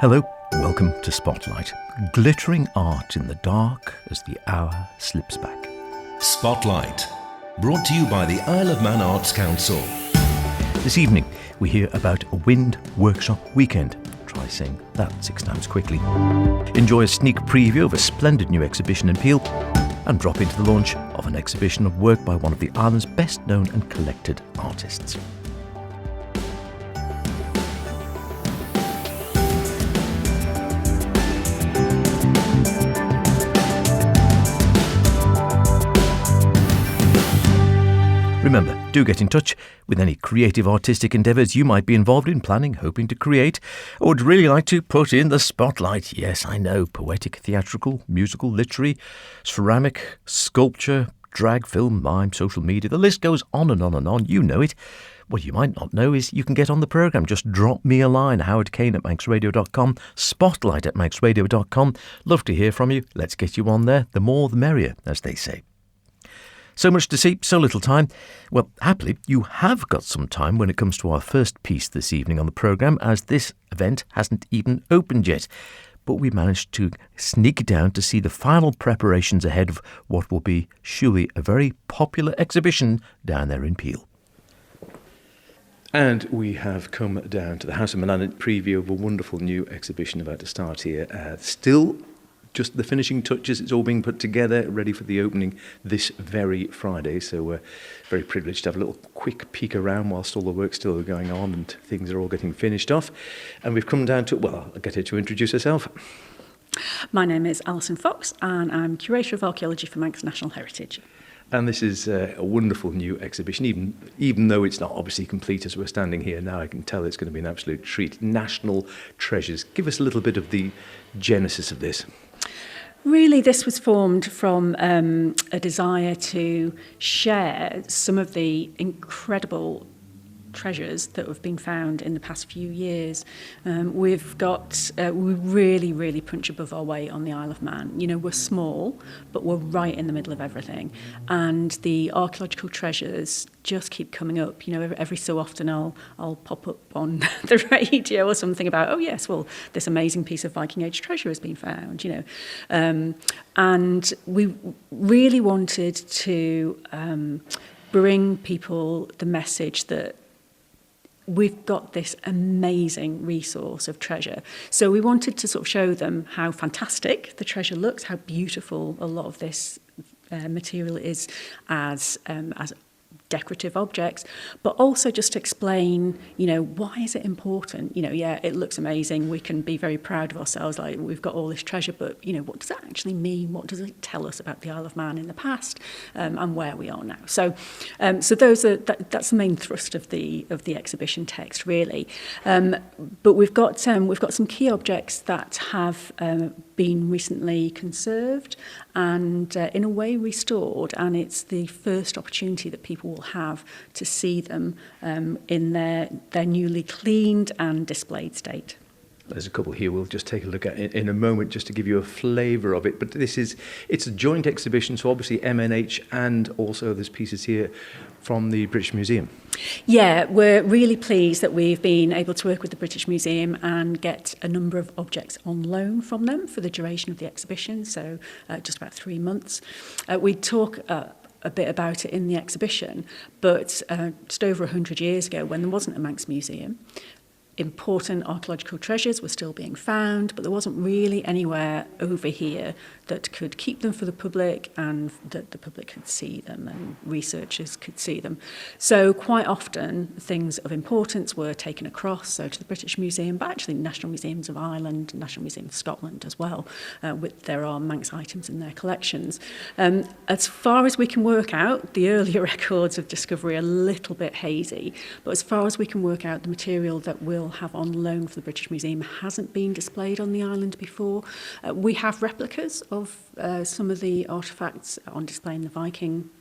Hello, welcome to Spotlight, glittering art in the dark as the hour slips back. Spotlight, brought to you by the Isle of Man Arts Council. This evening, we hear about a wind workshop weekend. Try saying that 6 times quickly. Enjoy a sneak preview of a splendid new exhibition in Peel, and drop into the launch of an exhibition of work by one of the island's best known and collected artists. Remember, do get in touch with any creative artistic endeavours you might be involved in, planning, hoping to create, or would really like to put in the spotlight. Yes, I know, poetic, theatrical, musical, literary, ceramic, sculpture, drag, film, mime, social media. The list goes on and on and on. You know it. What you might not know is you can get on the programme. Just drop me a line, howardkane@manxradio.com, spotlight@manxradio.com. Love to hear from you. Let's get you on there. The more the merrier, as they say. So much to see, so little time. Well, happily, you have got some time when it comes to our first piece this evening on the programme, as this event hasn't even opened yet. But we managed to sneak down to see the final preparations ahead of what will be surely a very popular exhibition down there in Peel. And we have come down to the House of Manannan preview of a wonderful new exhibition about to start here. Still just the finishing touches, it's all being put together, ready for the opening this very Friday. So we're very privileged to have a little quick peek around whilst all the work's still going on and things are all getting finished off. And we've come down to, well, I'll get her to introduce herself. My name is Alison Fox and I'm Curator of Archaeology for Manx National Heritage. And this is a wonderful new exhibition, even though it's not obviously complete as we're standing here now. I can tell it's going to be an absolute treat. National Treasures. Give us a little bit of the genesis of this. Really, this was formed from a desire to share some of the incredible treasures that have been found in the past few years. We really punch above our weight on the Isle of Man. You know, we're small, but we're right in the middle of everything. And the archaeological treasures just keep coming up. You know, every so often I'll pop up on the radio or something about, oh yes, well, this amazing piece of Viking Age treasure has been found, you know. And we really wanted to bring people the message that we've got this amazing resource of treasure. So we wanted to sort of show them how fantastic the treasure looks, how beautiful a lot of this material is as decorative objects, but also just explain, you know, why is it important? You know, yeah, it looks amazing. We can be very proud of ourselves, like we've got all this treasure, but, you know, what does that actually mean? What does it tell us about the Isle of Man in the past and where we are now? So that's the main thrust of the exhibition text, really. But we've got some key objects that have been recently conserved and in a way restored, and it's the first opportunity that people will have to see them in their newly cleaned and displayed state. There's a couple here we'll just take a look at in a moment just to give you a flavour of it. But it's a joint exhibition, so obviously MNH and also there's pieces here from the British Museum. Yeah, we're really pleased that we've been able to work with the British Museum and get a number of objects on loan from them for the duration of the exhibition, so just about 3 months. We talk a bit about it in the exhibition, but just over 100 years ago, when there wasn't a Manx museum, important archaeological treasures were still being found, but there wasn't really anywhere over here that could keep them for the public and that the public could see them and researchers could see them. So quite often things of importance were taken across, so to the British Museum, but actually National Museums of Ireland, National Museum of Scotland as well, there are Manx items in their collections. As far as we can work out, the earlier records of discovery are a little bit hazy, but as far as we can work out, the material that we'll have on loan for the British Museum hasn't been displayed on the island before. We have replicas of some of the artefacts on display in the Viking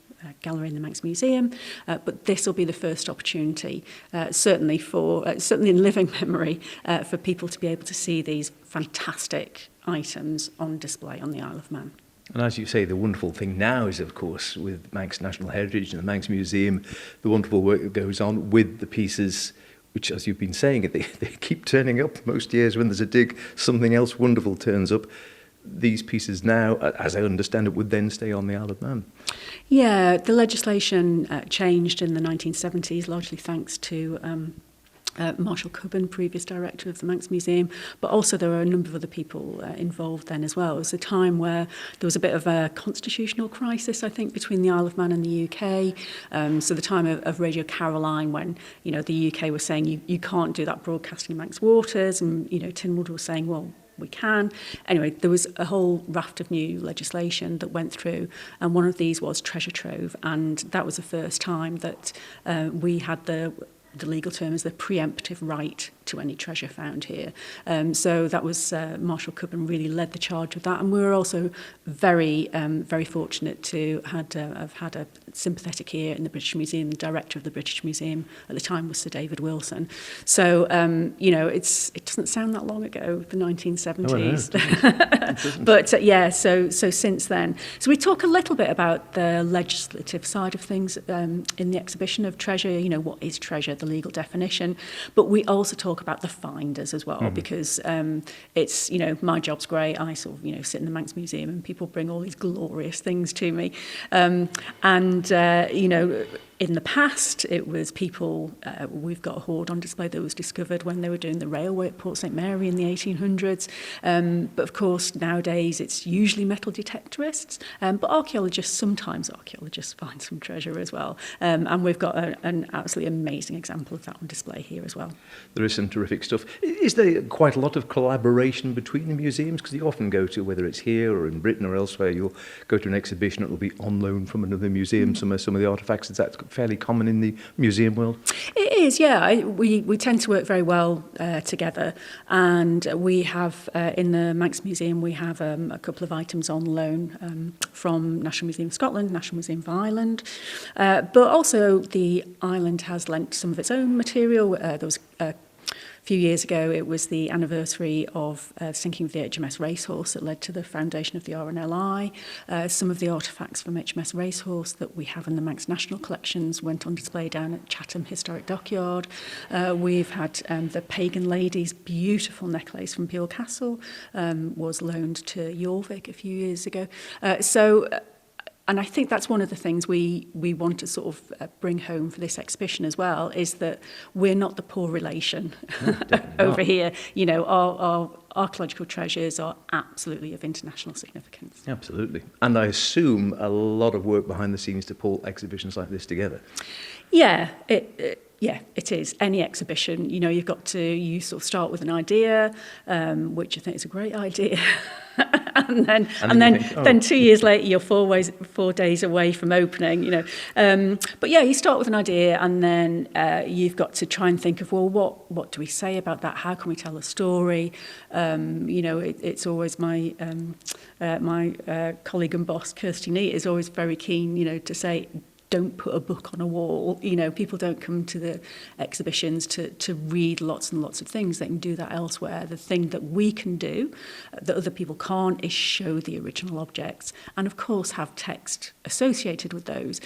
gallery in the Manx Museum, but this will be the first opportunity, certainly in living memory, for people to be able to see these fantastic items on display on the Isle of Man. And as you say, the wonderful thing now is, of course, with Manx National Heritage and the Manx Museum, the wonderful work that goes on with the pieces which, as you've been saying, they keep turning up most years when there's a dig, something else wonderful turns up. These pieces now, as I understand it, would then stay on the Isle of Man. Yeah, the legislation changed in the 1970s, largely thanks to Marshall Cubbon, previous director of the Manx Museum, but also there were a number of other people involved then as well. It was a time where there was a bit of a constitutional crisis, I think, between the Isle of Man and the UK. So the time of Radio Caroline, when the UK was saying you can't do that broadcasting in Manx waters, and Tynwald was saying, well, we can. Anyway, there was a whole raft of new legislation that went through, and one of these was treasure trove, and that was the first time that we had the legal term is the preemptive right to any treasure found here. So that was Marshall Cubbon really led the charge with that, and we were also very fortunate to have had a sympathetic ear in the British Museum. The director of the British Museum at the time was Sir David Wilson. So it doesn't sound that long ago, the 1970s. But so since then, so we talk a little bit about the legislative side of things in the exhibition of treasure. What is treasure, the legal definition, but we also talk about the finders as well, because it's my job's great. I sort of sit in the Manx Museum and people bring all these glorious things to me, in the past, it was people, we've got a hoard on display that was discovered when they were doing the railway at Port St Mary in the 1800s. But of course, nowadays, it's usually metal detectorists. But sometimes archaeologists find some treasure as well. And we've got an absolutely amazing example of that on display here as well. There is some terrific stuff. Is there quite a lot of collaboration between the museums? Because you often go to, whether it's here or in Britain or elsewhere, you'll go to an exhibition, it'll be on loan from another museum, some of the artefacts. Is that fairly common in the museum world? It is, yeah. We tend to work very well together, and we have in the Manx Museum we have a couple of items on loan from National Museum of Scotland, National Museum of Ireland, but also the island has lent some of its own material. There was a few years ago, it was the anniversary of the sinking of the HMS Racehorse that led to the foundation of the RNLI. Some of the artefacts from HMS Racehorse that we have in the Manx National Collections went on display down at Chatham Historic Dockyard. We've had the Pagan Lady's beautiful necklace from Peel Castle was loaned to Jorvik a few years ago. And I think that's one of the things we want to sort of bring home for this exhibition as well, is that we're not the poor relation over here. Our archaeological treasures are absolutely of international significance. Absolutely. And I assume a lot of work behind the scenes to pull exhibitions like this together. Yeah, it is. Any exhibition, you've got to, you sort of start with an idea, which I think is a great idea. and then 2 years later, you're 4 days away from opening, But yeah, you start with an idea, and then you've got to try and think of, well, what do we say about that? How can we tell a story? It's always my colleague and boss, Kirsty Neat, is always very keen, to say, don't put a book on a wall. People don't come to the exhibitions to read lots and lots of things. They can do that elsewhere. The thing that we can do that other people can't is show the original objects, and of course have text associated with those.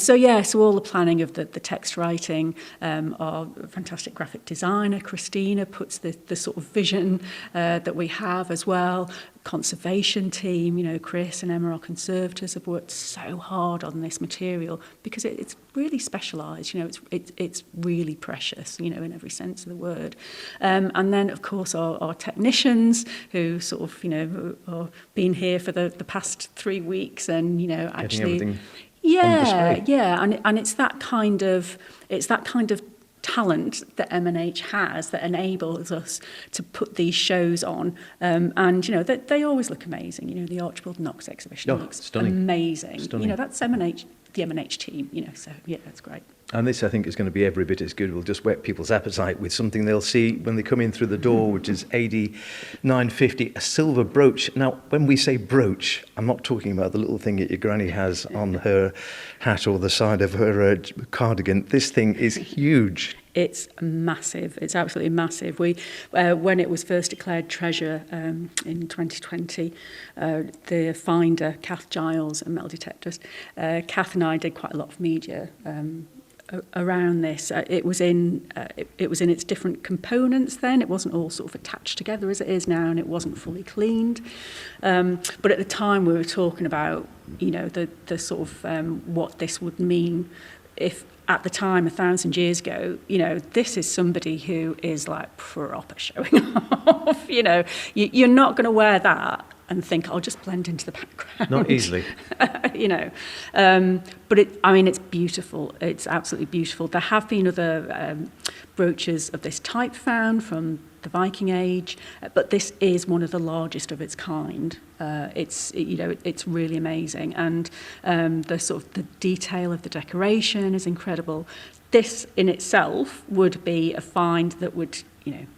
So all the planning of the text writing, our fantastic graphic designer Christina puts the sort of vision that we have as well. Conservation team, Chris and Emma, our conservators, have worked so hard on this material because it's really specialised. It's really precious, in every sense of the word. And then, of course, our technicians who sort of, are been here for the past 3 weeks and, actually, and it's that kind of talent that M&H has that enables us to put these shows on, and they always look amazing. The Archibald Knox exhibition looks amazing. Stunning. That's M&H, the M&H team. So that's great. And this, I think, is going to be every bit as good. We'll just whet people's appetite with something they'll see when they come in through the door, which is AD 950, a silver brooch. Now, when we say brooch, I'm not talking about the little thing that your granny has on her hat or the side of her cardigan. This thing is huge. It's massive. It's absolutely massive. We, when it was first declared treasure in 2020, the finder, Kath Giles, a metal detectorist, Kath and I did quite a lot of media around this. It was in its different components then. It wasn't all sort of attached together as it is now, and it wasn't fully cleaned. But at the time we were talking about, the sort of what this would mean if at the time, 1,000 years ago, this is somebody who is like proper showing off. You're not going to wear that and think, I'll just blend into the background. Not easily. But it's beautiful. It's absolutely beautiful. There have been other brooches of this type found from the Viking Age, but this is one of the largest of its kind. It's really amazing, and the sort of the detail of the decoration is incredible. This in itself would be a find that would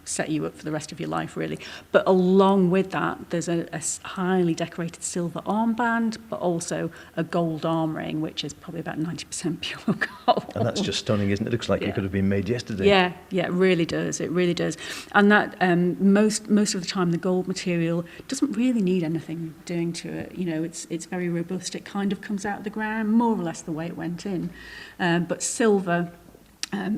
set you up for the rest of your life, really. But along with that, there's a highly decorated silver armband, but also a gold armring, which is probably about 90% pure gold. And that's just stunning, isn't it? It looks like it could have been made yesterday. Yeah, it really does. It really does. And that most of the time, the gold material doesn't really need anything doing to it. It's very robust. It kind of comes out of the ground more or less the way it went in. But silver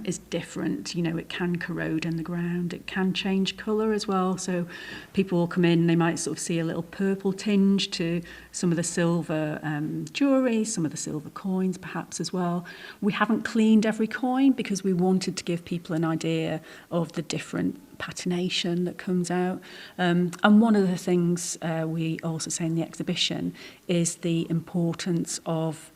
is different. It can corrode in the ground. It can change colour as well. So people will come in, they might sort of see a little purple tinge to some of the silver jewellery, some of the silver coins perhaps as well. We haven't cleaned every coin because we wanted to give people an idea of the different patination that comes out. And one of the things we also say in the exhibition is the importance of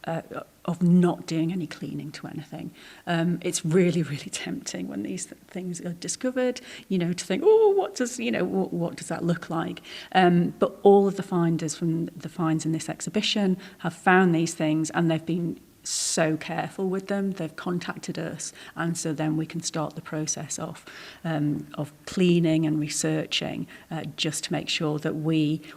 not doing any cleaning to anything. It's really, really tempting when these things are discovered, to think, what does that look like? But all of the finders from the finds in this exhibition have found these things, and they've been so careful with them. They've contacted us, and so then we can start the process of cleaning and researching, just to make sure that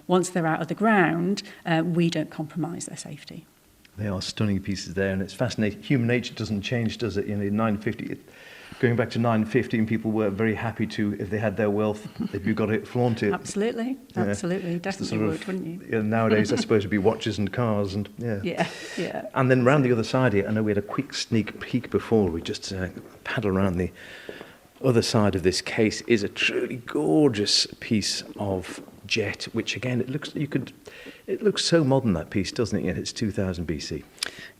once they're out of the ground, we don't compromise their safety. They are stunning pieces there, and it's fascinating. Human nature doesn't change, does it? In 950, going back to 950, and people were very happy to, if they had their wealth, if you got it, flaunt it. Absolutely, definitely would, wouldn't you? Nowadays, I suppose it'd be watches and cars, and yeah. And then round the other side here, I know we had a quick sneak peek before. We just paddle around the other side of this case. Is a truly gorgeous piece of jet, which again, it looks so modern, that piece, doesn't it? Yet it's 2000 BC.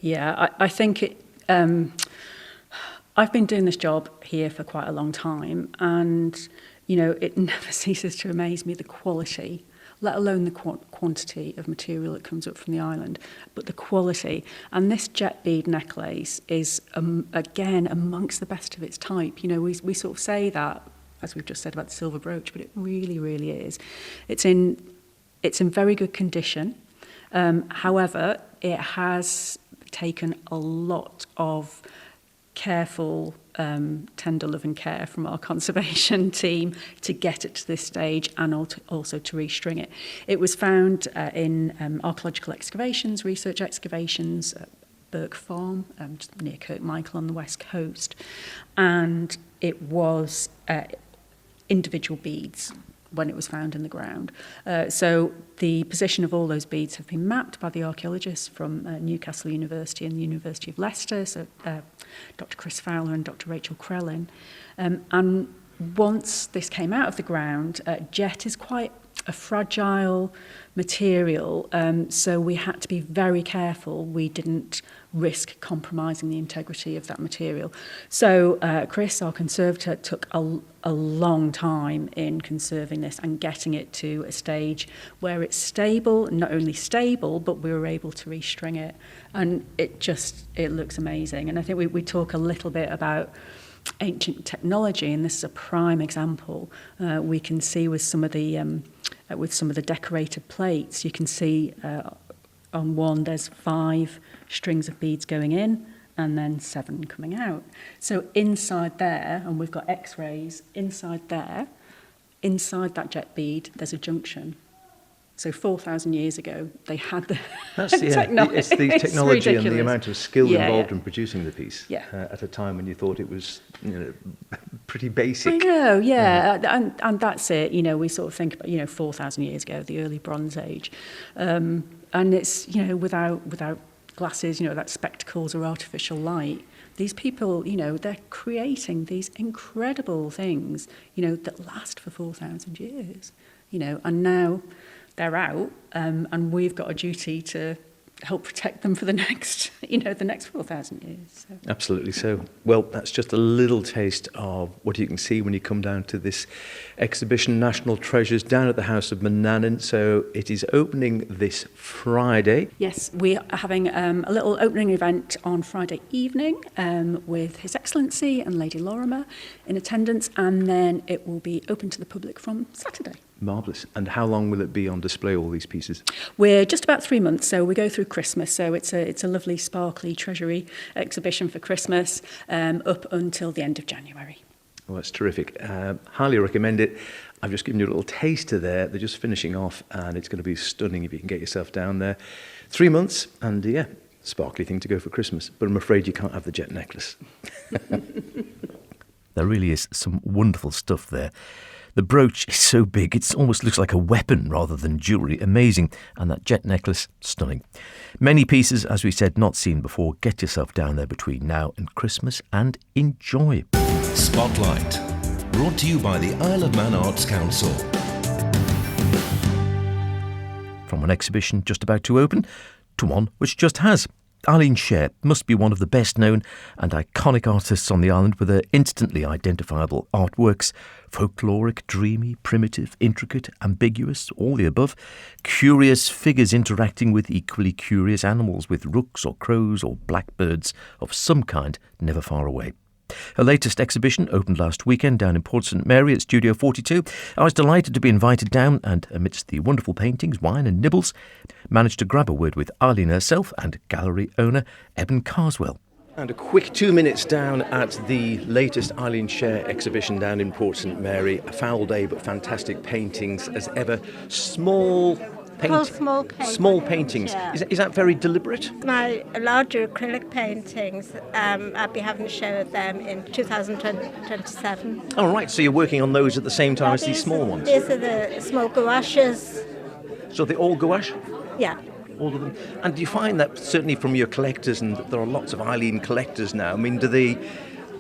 Yeah, I think it. I've been doing this job here for quite a long time, and it never ceases to amaze me, the quality, let alone the quantity of material that comes up from the island, but the quality. And this jet bead necklace is again amongst the best of its type. We sort of say that, as we've just said about the silver brooch, but it really, really is. It's in very good condition. However, it has taken a lot of careful, tender loving care from our conservation team to get it to this stage, and also to restring it. It was found in archaeological excavations, research excavations at Burke Farm, just near Kirkmichael on the west coast, and it was individual beads when it was found in the ground. So the position of all those beads have been mapped by the archaeologists from Newcastle University and the University of Leicester, so Dr. Chris Fowler and Dr. Rachel Krellin. And once this came out of the ground, jet is quite a fragile material, so we had to be very careful we didn't risk compromising the integrity of that material. So Chris, our conservator, took a long time in conserving this and getting it to a stage where it's stable, not only stable, but we were able to restring it, and it looks amazing. And I think we talk a little bit about ancient technology, and this is a prime example. We can see with some of the decorated plates, you can see on one there's 5 strings of beads going in and then 7 coming out. So inside there, and we've got x-rays inside there, inside that jet bead there's a junction. So 4,000 years ago, they had the technology. It's the technology and the amount of skill involved in producing the piece at a time when you thought it was pretty basic. I know, and that's it. We sort of think about 4,000 years ago, the early Bronze Age, and it's without glasses, that spectacles or artificial light. these people, they're creating these incredible things, that last for 4,000 years, and now they're out, and we've got a duty to help protect them for the next 4,000 years. So. Absolutely so. Well, that's just a little taste of what you can see when you come down to this exhibition, National Treasures, down at the House of Manannan. So it is opening this Friday. Yes, we are having a little opening event on Friday evening with His Excellency and Lady Lorimer in attendance, and then it will be open to the public from Saturday. Marvellous. And how long will it be on display, all these pieces? We're just about 3 months, so we go through Christmas. So it's a lovely, sparkly treasury exhibition for Christmas up until the end of January. Well, that's terrific. Highly recommend it. I've just given you a little taster there. They're just finishing off, and it's going to be stunning if you can get yourself down there. 3 months, and sparkly thing to go for Christmas. But I'm afraid you can't have the jet necklace. There really is some wonderful stuff there. The brooch is so big, it almost looks like a weapon rather than jewellery. Amazing. And that jet necklace, stunning. Many pieces, as we said, not seen before. Get yourself down there between now and Christmas and enjoy. Spotlight, brought to you by the Isle of Man Arts Council. From an exhibition just about to open to one which just has. Eileen Schaer must be one of the best known and iconic artists on the island, with her instantly identifiable artworks. Folkloric, dreamy, primitive, intricate, ambiguous, all the above. Curious figures interacting with equally curious animals, with rooks or crows or blackbirds of some kind never far away. Her latest exhibition opened last weekend down in Port St Mary at Studio 42. I was delighted to be invited down, and amidst the wonderful paintings, wine and nibbles, managed to grab a word with Eileen herself and gallery owner Eben Carswell. And a quick 2 minutes down at the latest Eileen Schaer exhibition down in Port St Mary. A foul day, but fantastic paintings as ever. Small paintings. Yeah. Is that very deliberate? My larger acrylic paintings, I'll be having a show of them in 2027. Oh, right, so you're working on those at the same time as these small ones? These are the small gouaches. So they're all gouache? Yeah. All of them. And do you find that, certainly from your collectors, and there are lots of Eileen collectors now, I mean, do they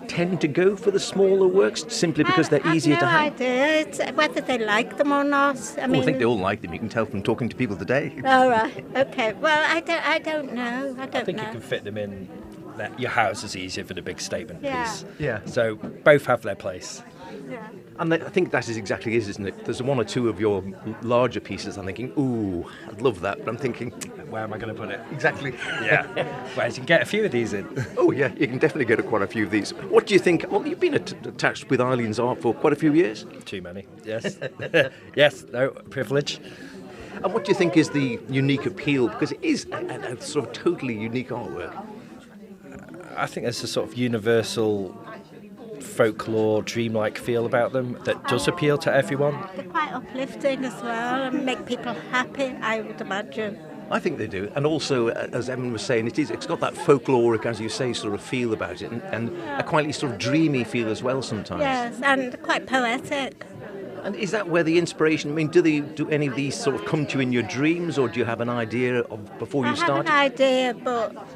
tend to go for the smaller works simply because they're easier to have? I have no idea. It's whether they like them or not. I think they all like them. You can tell from talking to people today. Oh, right. Okay. Well, I don't know. I think you can fit them in. Your house is easier for the big statement piece. Yeah. So both have their place. Yeah. And I think that is exactly it, isn't it? There's one or two of your larger pieces I'm thinking, ooh, I'd love that. But I'm thinking, where am I going to put it? Exactly. Yeah. Well, you can get a few of these in. Oh, yeah, you can definitely get quite a few of these. What do you think? Well, you've been attached with Eileen's art for quite a few years. Too many, yes. Yes, no, privilege. And what do you think is the unique appeal? Because it is a sort of totally unique artwork. I think there's a sort of universal folklore, dreamlike feel about them that does appeal to everyone. They're quite uplifting as well and make people happy, I would imagine. I think they do. And also, as Evan was saying, it's got that folkloric, as you say, sort of feel about it, and a quite sort of dreamy feel as well sometimes. Yes, and quite poetic. And is that where the inspiration, I mean, do any of these sort of come to you in your dreams, or do you have an idea of before you start? I have an idea, but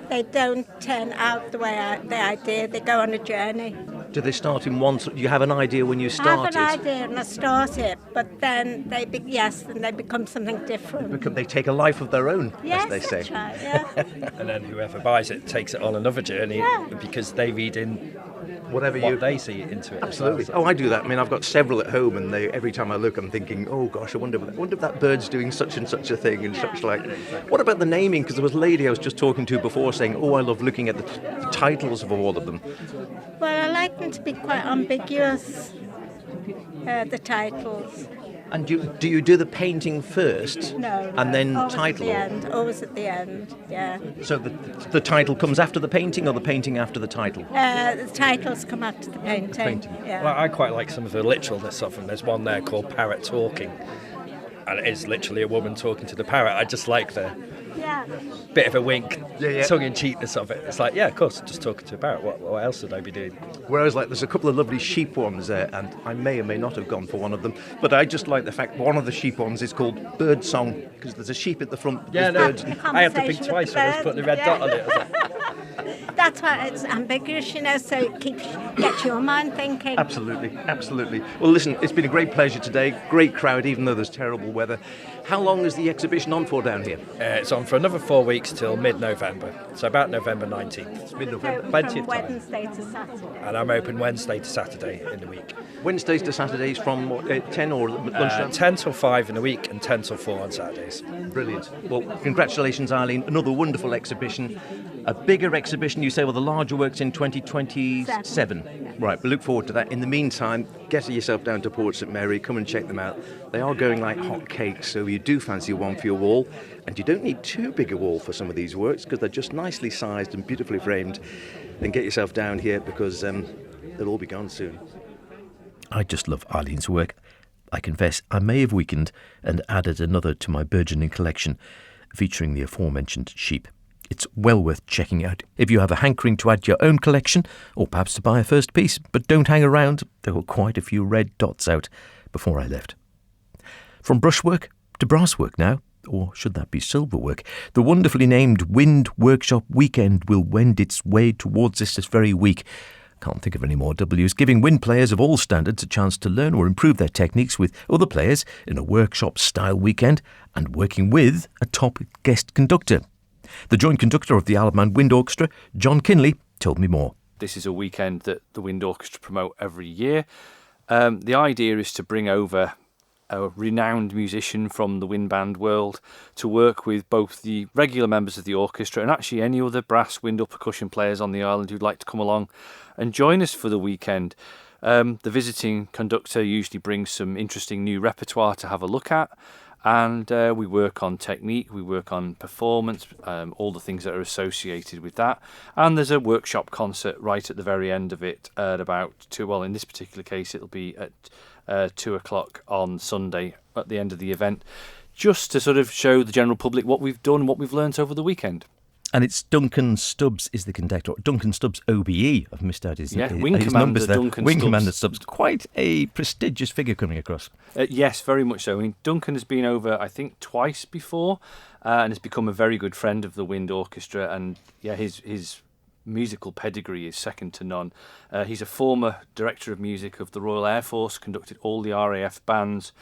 they don't turn out the way the idea. They go on a journey. Do they start in one? Do you have an idea when you start it? I have an idea and I start it, but then they become something different. They take a life of their own, as they say. That's right, yeah. And then whoever buys it takes it on another journey because they read in what they see into it. Absolutely. Oh, I do that. I mean, I've got several at home, and every time I look, I'm thinking, oh gosh, I wonder if that bird's doing such and such a thing and such like. What about the naming? Because there was a lady I was just talking to before saying, oh, I love looking at the titles of all of them. Well, I like them to be quite ambiguous, the titles. And do you do the painting first? No. And then always title? Always at the end, yeah. So the title comes after the painting, or the painting after the title? The titles come after the painting. Yeah. Well, I quite like some of the literalness of them. There's one there called Parrot Talking, and it is literally a woman talking to the parrot. I just like the bit of a wink, tongue-in-cheekness of it. It's like, yeah, of course, just talking to a parrot. What else would I be doing? Whereas, there's a couple of lovely sheep ones there, and I may or may not have gone for one of them, but I just like the fact one of the sheep ones is called Bird Song, because there's a sheep at the front with birds. I had to think twice when I was putting the red dot on it. I was like, That's why it's ambiguous, so it gets your mind thinking. Absolutely. Well, listen, it's been a great pleasure today. Great crowd, even though there's terrible weather. How long is the exhibition on for down here? It's on for another 4 weeks till mid-November, so about November 19th. It's mid-November. So Plenty from of time. Wednesday to Saturday. And I'm open Wednesday to Saturday in the week. Wednesdays to Saturdays from 10 or lunchtime? 10 till 5 in the week and 10 till 4 on Saturdays. Brilliant. Well, congratulations, Eileen. Another wonderful exhibition. A bigger exhibition, you say, well, the larger work's in 2027. Yeah. Right, we look forward to that. In the meantime, get yourself down to Port St Mary, come and check them out. They are going like hot cakes, so you do fancy one for your wall. And you don't need too big a wall for some of these works because they're just nicely sized and beautifully framed. Then get yourself down here because they'll all be gone soon. I just love Eileen's work. I confess I may have weakened and added another to my burgeoning collection, featuring the aforementioned sheep. It's well worth checking out if you have a hankering to add to your own collection, or perhaps to buy a first piece. But don't hang around, there were quite a few red dots out before I left. From brushwork to brasswork now, or should that be silverwork? The wonderfully named Wind Workshop Weekend will wend its way towards this very week. Can't think of any more W's, giving wind players of all standards a chance to learn or improve their techniques with other players in a workshop-style weekend and working with a top guest conductor. The joint conductor of the Isle of Man Wind Orchestra, John Kinley, told me more. This is a weekend that the Wind Orchestra promote every year. The idea is to bring over a renowned musician from the wind band world to work with both the regular members of the orchestra and actually any other brass, wind or percussion players on the island who'd like to come along and join us for the weekend. The visiting conductor usually brings some interesting new repertoire to have a look at, and we work on technique, we work on performance, all the things that are associated with that. And there's a workshop concert right at the very end of it at about 2, well, in this particular case it'll be at 2 o'clock on Sunday at the end of the event, just to sort of show the general public what we've done, what we've learnt over the weekend. And it's Duncan Stubbs is the conductor. Duncan Stubbs, OBE, I've missed out his Wing his Commander numbers there. Duncan Wing Stubbs. Commander Stubbs. Quite a prestigious figure coming across. Yes, very much so. I mean, Duncan has been over, I think, twice before, and has become a very good friend of the Wind Orchestra. And yeah, his musical pedigree is second to none. He's a former director of music of the Royal Air Force, conducted all the RAF bands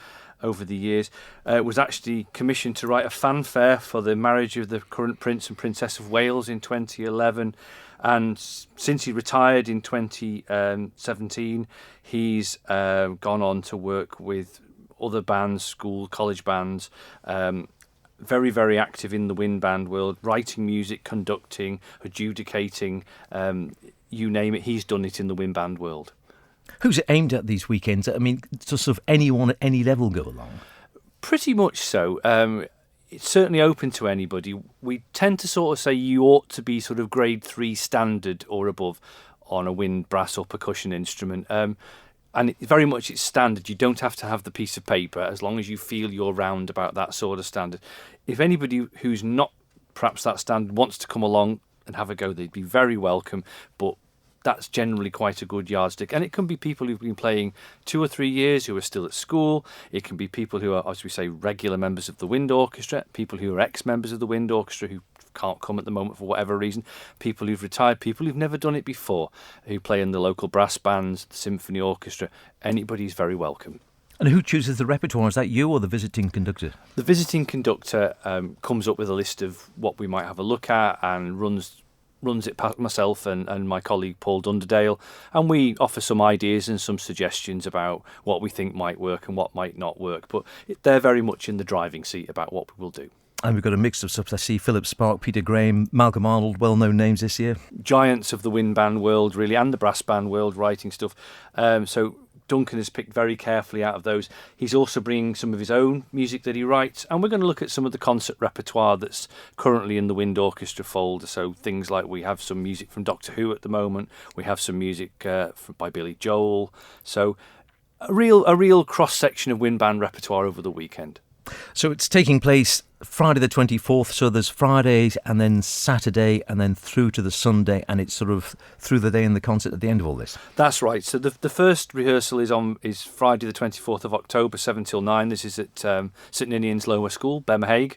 over the years. Was actually commissioned to write a fanfare for the marriage of the current Prince and Princess of Wales in 2011. And since he retired in 2017, he's gone on to work with other bands, school, college bands, very, very active in the wind band world, writing music, conducting, adjudicating, you name it, he's done it in the wind band world. Who's it aimed at these weekends? I mean, does sort of anyone at any level go along? Pretty much so. It's certainly open to anybody. We tend to sort of say you ought to be sort of grade 3 standard or above on a wind, brass or percussion instrument. And very much it's standard. You don't have to have the piece of paper as long as you feel you're round about that sort of standard. If anybody who's not perhaps that standard wants to come along and have a go, they'd be very welcome. But that's generally quite a good yardstick. And it can be people who've been playing 2 or 3 years who are still at school. It can be people who are, as we say, regular members of the Wind Orchestra, people who are ex-members of the Wind Orchestra who can't come at the moment for whatever reason, people who've retired, people who've never done it before, who play in the local brass bands, the symphony orchestra. Anybody's very welcome. And who chooses the repertoire? Is that you or the visiting conductor? The visiting conductor comes up with a list of what we might have a look at and runs it past myself and my colleague Paul Dunderdale, and we offer some ideas and some suggestions about what we think might work and what might not work. But they're very much in the driving seat about what we will do. And we've got a mix of subs. I see Philip Spark, Peter Graham, Malcolm Arnold, well-known names this year. Giants of the wind band world, really, and the brass band world, writing stuff. So Duncan has picked very carefully out of those. He's also bringing some of his own music that he writes, and we're going to look at some of the concert repertoire that's currently in the Wind Orchestra folder. So things like we have some music from Doctor Who at the moment, we have some music by Billy Joel. So a real cross-section of wind band repertoire over the weekend. So it's taking place Friday the 24th, so there's Fridays and then Saturday and then through to the Sunday, and it's sort of through the day and the concert at the end of all this. That's right. So the first rehearsal is Friday the 24th of October, 7 till 9. This is at St Ninian's Lower School, Bemhague.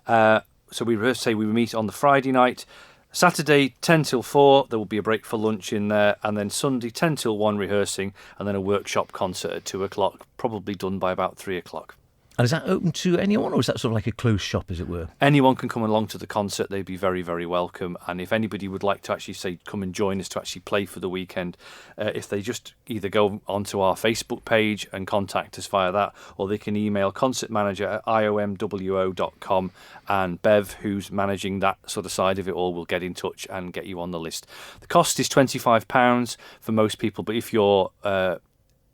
So we meet on the Friday night. Saturday 10 till 4, there will be a break for lunch in there, and then Sunday 10 till 1 rehearsing, and then a workshop concert at 2 o'clock, probably done by about 3 o'clock. And is that open to anyone, or is that sort of like a closed shop, as it were? Anyone can come along to the concert. They'd be very, very welcome. And if anybody would like to actually say, come and join us to actually play for the weekend, if they just either go onto our Facebook page and contact us via that, or they can email concertmanager@iomwo.com, and Bev, who's managing that sort of side of it all, will get in touch and get you on the list. The cost is £25 for most people, but if you're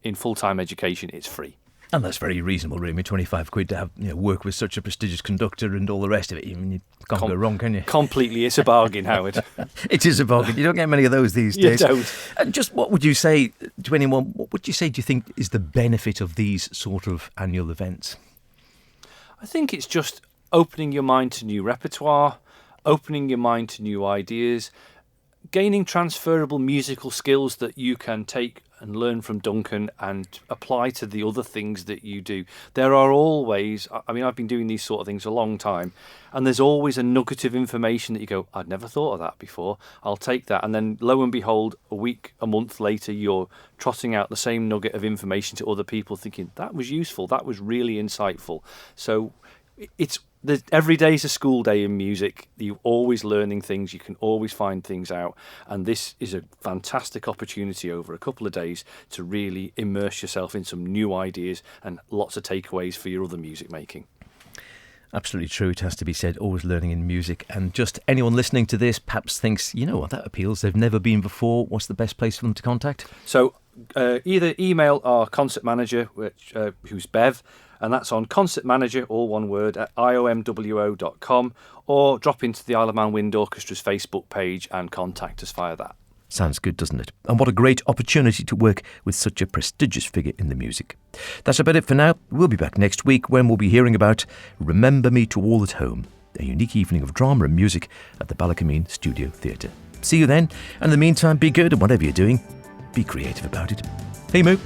in full-time education, it's free. And that's very reasonable, really. £25 to have work with such a prestigious conductor and all the rest of it. You can't go wrong, can you? Completely, it's a bargain, Howard. It is a bargain. You don't get many of those these days. You don't. And just what would you say to anyone? What would you say? Do you think is the benefit of these sort of annual events? I think it's just opening your mind to new repertoire, opening your mind to new ideas, gaining transferable musical skills that you can take and learn from Duncan and apply to the other things that you do. There are always, I've been doing these sort of things a long time, and there's always a nugget of information that you go, I'd never thought of that before, I'll take that. And then lo and behold, a week, a month later, you're trotting out the same nugget of information to other people thinking, that was useful, that was really insightful. So every day's a school day in music. You're always learning things. You can always find things out. And this is a fantastic opportunity over a couple of days to really immerse yourself in some new ideas and lots of takeaways for your other music making. Absolutely true. It has to be said, always learning in music. And just anyone listening to this perhaps thinks, you know what, that appeals. They've never been before. What's the best place for them to contact? So either email our concert manager, who's Bev, and that's on concertmanager, all one word, at iomwo.com, or drop into the Isle of Man Wind Orchestra's Facebook page and contact us via that. Sounds good, doesn't it? And what a great opportunity to work with such a prestigious figure in the music. That's about it for now. We'll be back next week when we'll be hearing about Remember Me to All at Home, a unique evening of drama and music at the Ballacameen Studio Theatre. See you then, and in the meantime, be good, and whatever you're doing, be creative about it. Hey, Moo.